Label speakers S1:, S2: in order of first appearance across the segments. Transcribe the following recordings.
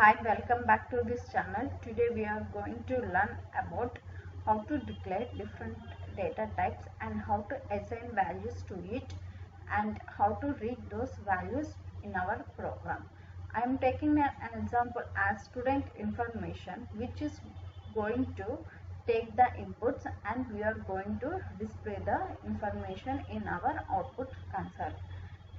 S1: Hi, welcome back to this channel. Today we are going to learn about how to declare different data types and how to assign values to it and how to read those values in our program. I am taking an example as student information, which is going to take the inputs and we are going to display the information in our output console.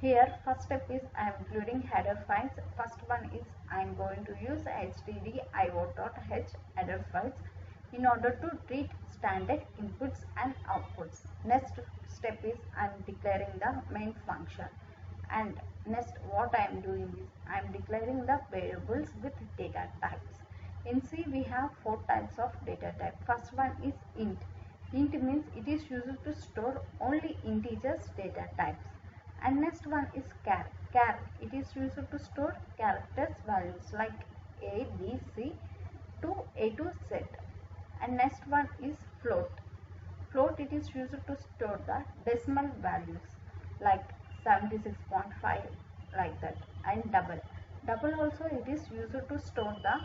S1: Here first step is I am including header files. First one is I am going to use stdio.h header files in order to treat standard inputs and outputs. Next step is I am declaring the main function, and next what I am doing is I am declaring the variables with data types. In C we have four types of data type. First one is int. Int means it is used to store only integers data types. And next one is char. Char, it is used to store characters values like A, B, C to A to Z. And next one is float. Float, it is used to store the decimal values like 76.5 like that. And double. Double also it is used to store the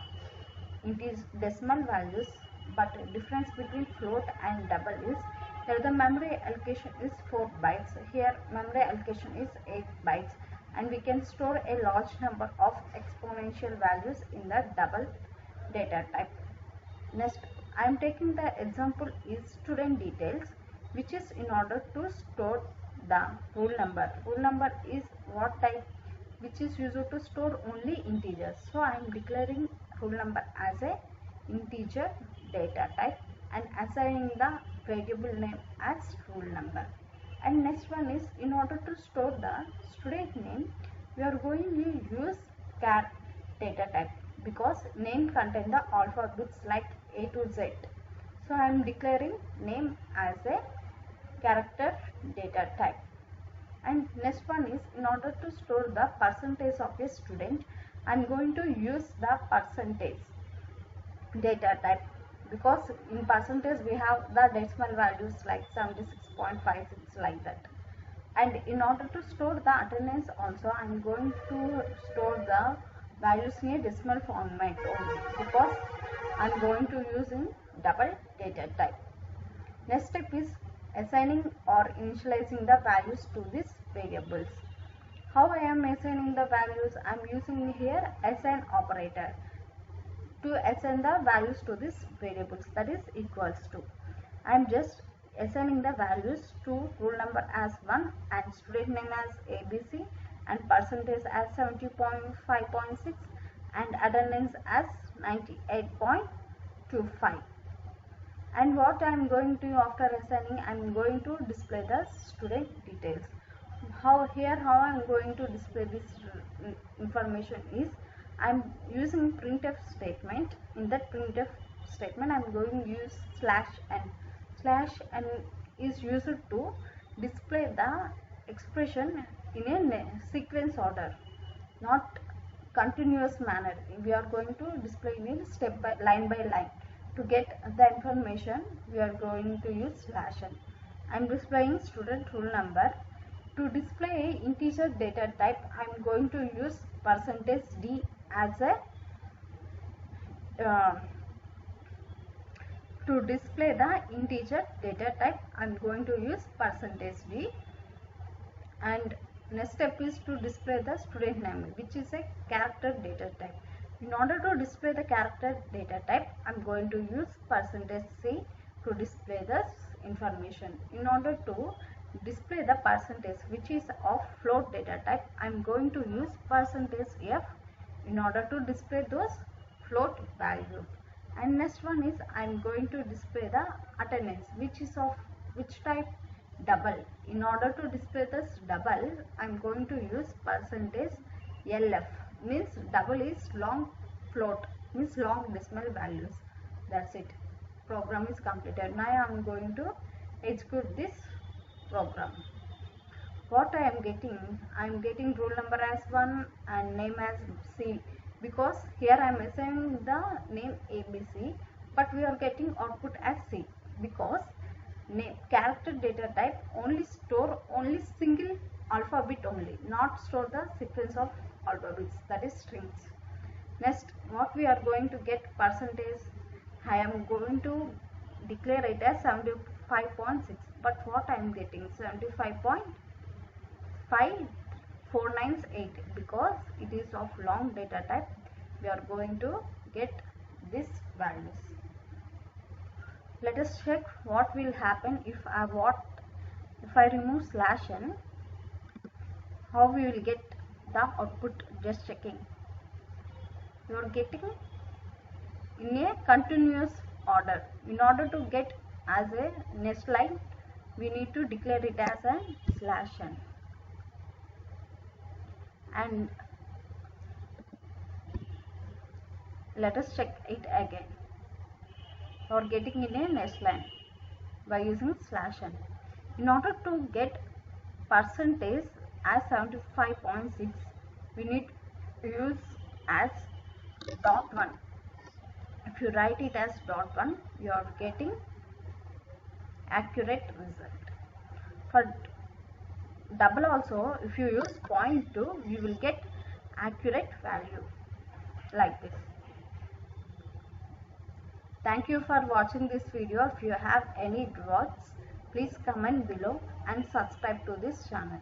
S1: decimal values, but difference between float and double is here the memory allocation is 4 bytes, here memory allocation is 8 bytes, and we can store a large number of exponential values in the double data type. Next, I am taking the example is student details, which is in order to store the whole number. Whole number is what type? Which is used to store only integers. So I am declaring whole number as a integer data type and assigning the variable name as whole number. And next one is in order to store the student name, we are going to use char data type because name contain the alphabets like A to Z. So I am declaring name as a character data type. And next one is in order to store the percentage of a student, I am going to use the percentage data type because in percentage we have the decimal values like 76.56 like that. And in order to store the attendance also, I am going to store the values in a decimal format only because I am going to use in double data type. Next step is assigning or initializing the values to these variables. How I am assigning the values? I am using here assign operator to assign the values to these variables, that is equals to. I am just assigning the values to roll number as 1 and student name as ABC and percentage as 70.5.6 and attendance as 98.25. And what I am going to after assigning, I am going to display the student details. How I am going to display this information is I am using printf statement. In that printf statement I am going to use /n. /n is used to display the expression in a sequence order, not continuous manner. We are going to display in step by line. To get the information we are going to use /n. I am displaying student roll number. To display integer data type, I am going to use %d as a to display the integer data type. I am going to use %d. And next step is to display the student name, which is a character data type. In order to display the character data type, I am going to use %c to display this information. In order to display the percentage, which is of float data type, I am going to use %f in order to display those float values. And next one is I am going to display the attendance, which is of which type? Double. In order to display this double, I am going to use %lf, means double is long float, means long decimal values. That's it. Program is completed. Now I am going to execute this program. What I am getting roll number as 1 and name as C, because here I am assigning the name ABC, but we are getting output as C because character data type only store only single alphabet only, not store the sequence of alphabets, that is strings. Next, what we are going to get percentage, I am going to declare it as 75.6, but what I am getting 75.5498 because it is of long data type. We are going to get this values. Let us check what will happen if I remove /n, how we will get the output. Just checking, you are getting in a continuous order. In order to get as a next line, we need to declare it as a /n, and let us check it again. You are getting in a next line by using /n. In order to get percentage as 75.6, we need to use as .1. If you write it as .1, you are getting accurate result. For double also, if you use 0.2, you will get accurate value like this. Thank you for watching this video. If you have any doubts, please comment below and subscribe to this channel.